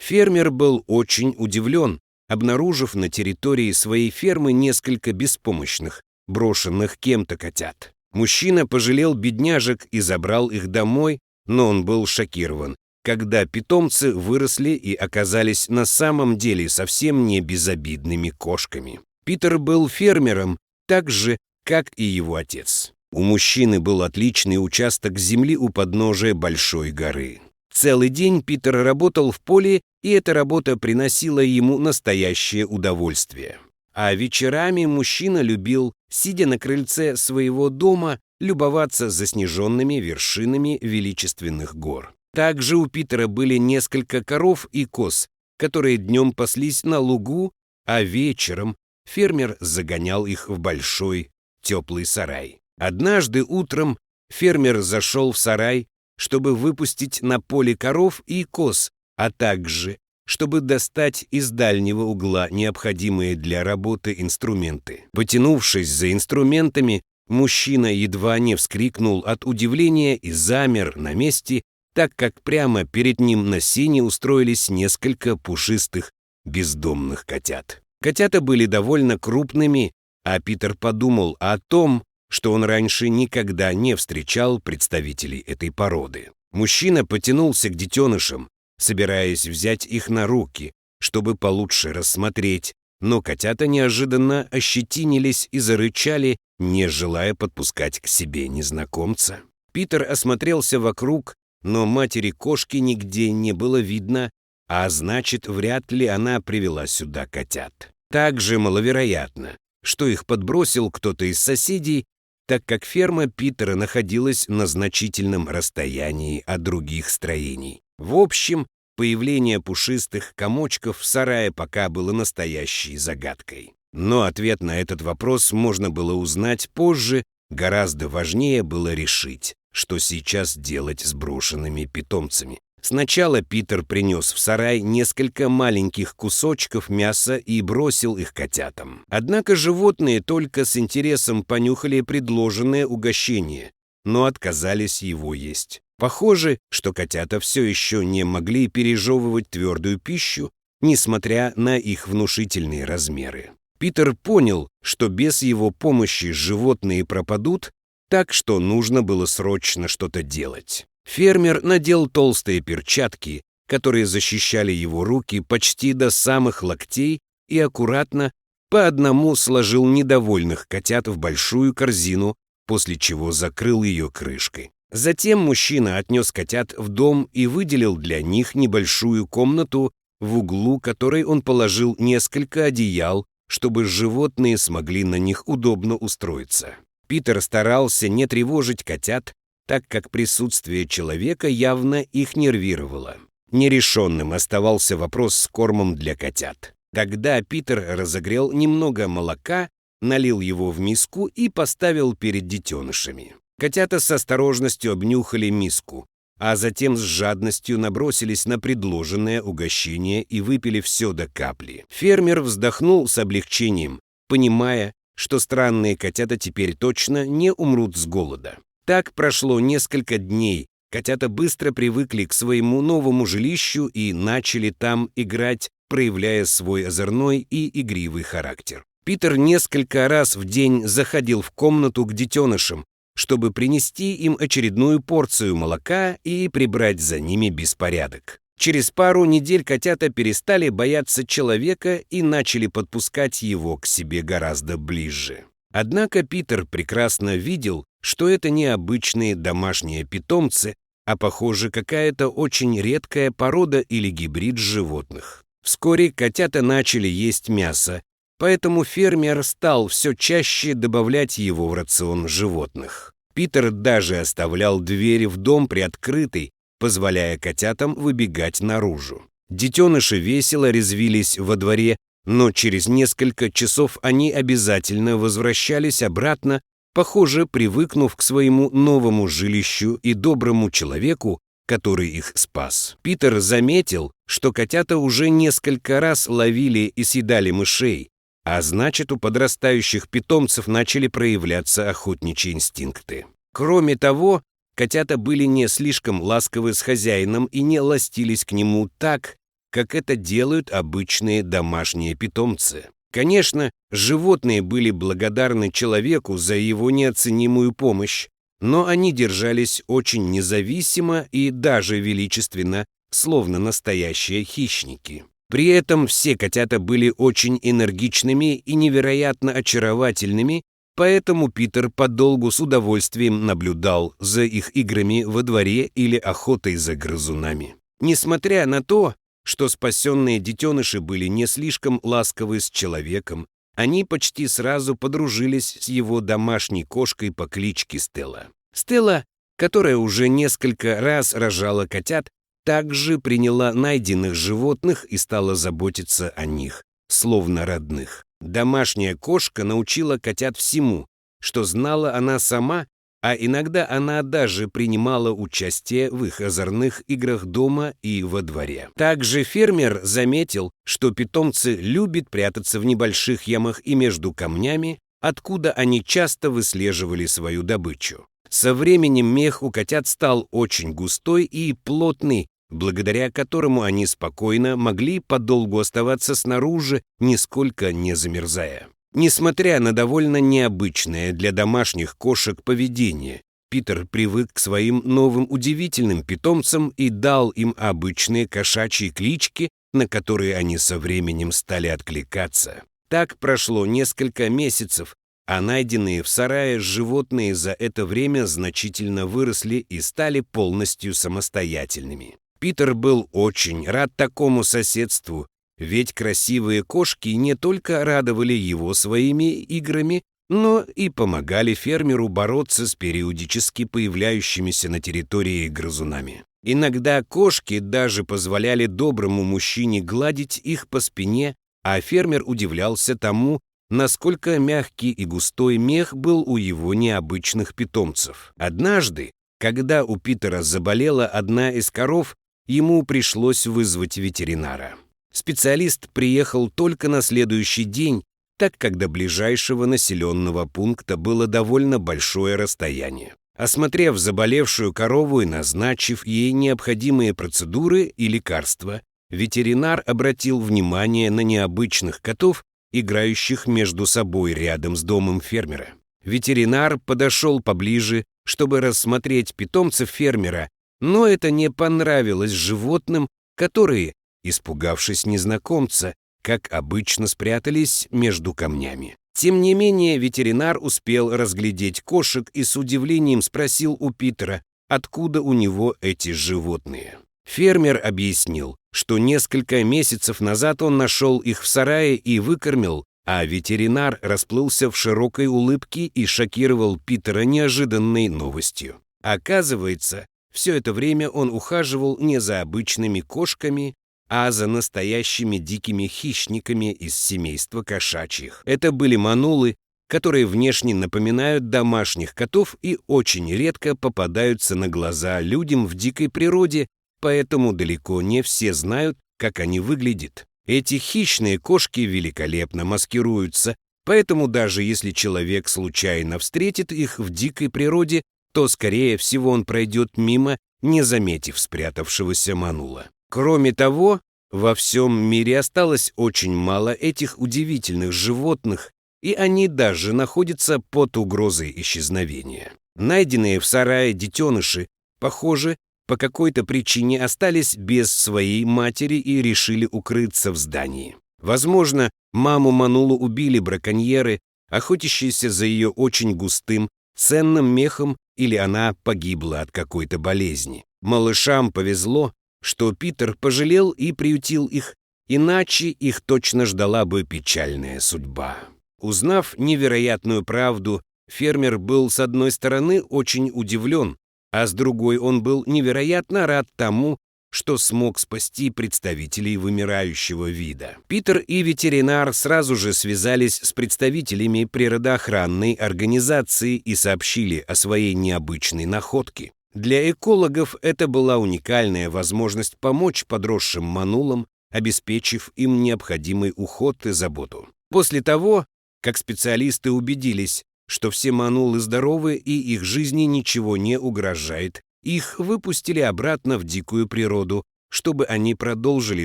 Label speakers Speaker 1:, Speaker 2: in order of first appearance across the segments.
Speaker 1: Фермер был очень удивлен, обнаружив на территории своей фермы несколько беспомощных, брошенных кем-то котят. Мужчина пожалел бедняжек и забрал их домой, но он был шокирован, когда питомцы выросли и оказались на самом деле совсем не безобидными кошками. Питер был фермером так же, как и его отец. У мужчины был отличный участок земли у подножия большой горы. Целый день Питер работал в поле, и эта работа приносила ему настоящее удовольствие. А вечерами мужчина любил, сидя на крыльце своего дома, любоваться заснеженными вершинами величественных гор. Также у Питера были несколько коров и коз, которые днем паслись на лугу, а вечером фермер загонял их в большой теплый сарай. Однажды утром фермер зашел в сарай, чтобы выпустить на поле коров и коз, а также чтобы достать из дальнего угла необходимые для работы инструменты. Потянувшись за инструментами, мужчина едва не вскрикнул от удивления и замер на месте, так как прямо перед ним на сене устроились несколько пушистых бездомных котят. Котята были довольно крупными, а Питер подумал о том, что он раньше никогда не встречал представителей этой породы. Мужчина потянулся к детенышам, собираясь взять их на руки, чтобы получше рассмотреть, но котята неожиданно ощетинились и зарычали, не желая подпускать к себе незнакомца. Питер осмотрелся вокруг, но матери кошки нигде не было видно, а значит, вряд ли она привела сюда котят. Также маловероятно, что их подбросил кто-то из соседей, так как ферма Питера находилась на значительном расстоянии от других строений. В общем, появление пушистых комочков в сарае пока было настоящей загадкой. Но ответ на этот вопрос можно было узнать позже, гораздо важнее было решить, что сейчас делать с брошенными питомцами. Сначала Питер принес в сарай несколько маленьких кусочков мяса и бросил их котятам. Однако животные только с интересом понюхали предложенное угощение, но отказались его есть. Похоже, что котята все еще не могли пережевывать твердую пищу, несмотря на их внушительные размеры. Питер понял, что без его помощи животные пропадут, так что нужно было срочно что-то делать. Фермер надел толстые перчатки, которые защищали его руки почти до самых локтей, и аккуратно по одному сложил недовольных котят в большую корзину, после чего закрыл ее крышкой. Затем мужчина отнес котят в дом и выделил для них небольшую комнату, в углу которой он положил несколько одеял, чтобы животные смогли на них удобно устроиться. Питер старался не тревожить котят, так как присутствие человека явно их нервировало. Нерешенным оставался вопрос с кормом для котят. Тогда Питер разогрел немного молока, налил его в миску и поставил перед детенышами. Котята с осторожностью обнюхали миску, а затем с жадностью набросились на предложенное угощение и выпили все до капли. Фермер вздохнул с облегчением, понимая, что странные котята теперь точно не умрут с голода. Так прошло несколько дней. Котята быстро привыкли к своему новому жилищу и начали там играть, проявляя свой озорной и игривый характер. Питер несколько раз в день заходил в комнату к детенышам, чтобы принести им очередную порцию молока и прибрать за ними беспорядок. Через пару недель котята перестали бояться человека и начали подпускать его к себе гораздо ближе. Однако Питер прекрасно видел, что это не обычные домашние питомцы, а, похоже, какая-то очень редкая порода или гибрид животных. Вскоре котята начали есть мясо, поэтому фермер стал все чаще добавлять его в рацион животных. Питер даже оставлял дверь в дом приоткрытой, позволяя котятам выбегать наружу. Детеныши весело резвились во дворе, но через несколько часов они обязательно возвращались обратно, похоже, привыкнув к своему новому жилищу и доброму человеку, который их спас. Питер заметил, что котята уже несколько раз ловили и съедали мышей, а значит, у подрастающих питомцев начали проявляться охотничьи инстинкты. Кроме того, котята были не слишком ласковы с хозяином и не ластились к нему так, как это делают обычные домашние питомцы. Конечно, животные были благодарны человеку за его неоценимую помощь, но они держались очень независимо и даже величественно, словно настоящие хищники. При этом все котята были очень энергичными и невероятно очаровательными, поэтому Питер подолгу с удовольствием наблюдал за их играми во дворе или охотой за грызунами. Несмотря на то, что спасенные детеныши были не слишком ласковы с человеком, они почти сразу подружились с его домашней кошкой по кличке Стелла. Стелла, которая уже несколько раз рожала котят, также приняла найденных животных и стала заботиться о них, словно родных. Домашняя кошка научила котят всему, что знала она сама, а иногда она даже принимала участие в их озорных играх дома и во дворе. Также фермер заметил, что питомцы любят прятаться в небольших ямах и между камнями, откуда они часто выслеживали свою добычу. Со временем мех у котят стал очень густой и плотный, благодаря которому они спокойно могли подолгу оставаться снаружи, нисколько не замерзая. Несмотря на довольно необычное для домашних кошек поведение, Питер привык к своим новым удивительным питомцам и дал им обычные кошачьи клички, на которые они со временем стали откликаться. Так прошло несколько месяцев, а найденные в сарае животные за это время значительно выросли и стали полностью самостоятельными. Питер был очень рад такому соседству, ведь красивые кошки не только радовали его своими играми, но и помогали фермеру бороться с периодически появляющимися на территории грызунами. Иногда кошки даже позволяли доброму мужчине гладить их по спине, а фермер удивлялся тому, насколько мягкий и густой мех был у его необычных питомцев. Однажды, когда у Питера заболела одна из коров, ему пришлось вызвать ветеринара. Специалист приехал только на следующий день, так как до ближайшего населенного пункта было довольно большое расстояние. Осмотрев заболевшую корову и назначив ей необходимые процедуры и лекарства, ветеринар обратил внимание на необычных котов, играющих между собой рядом с домом фермера. Ветеринар подошел поближе, чтобы рассмотреть питомцев фермера, но это не понравилось животным, которые, испугавшись незнакомца, как обычно спрятались между камнями. Тем не менее, ветеринар успел разглядеть кошек и с удивлением спросил у Питера, откуда у него эти животные. Фермер объяснил, что несколько месяцев назад он нашел их в сарае и выкормил, а ветеринар расплылся в широкой улыбке и шокировал Питера неожиданной новостью. Оказывается, все это время он ухаживал не за обычными кошками, а за настоящими дикими хищниками из семейства кошачьих. Это были манулы, которые внешне напоминают домашних котов и очень редко попадаются на глаза людям в дикой природе, поэтому далеко не все знают, как они выглядят. Эти хищные кошки великолепно маскируются, поэтому даже если человек случайно встретит их в дикой природе, то, скорее всего, он пройдет мимо, не заметив спрятавшегося манула. Кроме того, во всем мире осталось очень мало этих удивительных животных, и они даже находятся под угрозой исчезновения. Найденные в сарае детеныши, похоже, по какой-то причине остались без своей матери и решили укрыться в здании. Возможно, маму манулу убили браконьеры, охотящиеся за ее очень густым, ценным мехом, или она погибла от какой-то болезни. Малышам повезло, что Питер пожалел и приютил их, иначе их точно ждала бы печальная судьба. Узнав невероятную правду, фермер был с одной стороны очень удивлен, а с другой он был невероятно рад тому, что смог спасти представителей вымирающего вида. Питер и ветеринар сразу же связались с представителями природоохранной организации и сообщили о своей необычной находке. Для экологов это была уникальная возможность помочь подросшим манулам, обеспечив им необходимый уход и заботу. После того, как специалисты убедились, что все манулы здоровы и их жизни ничего не угрожает, их выпустили обратно в дикую природу, чтобы они продолжили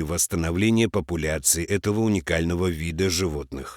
Speaker 1: восстановление популяции этого уникального вида животных.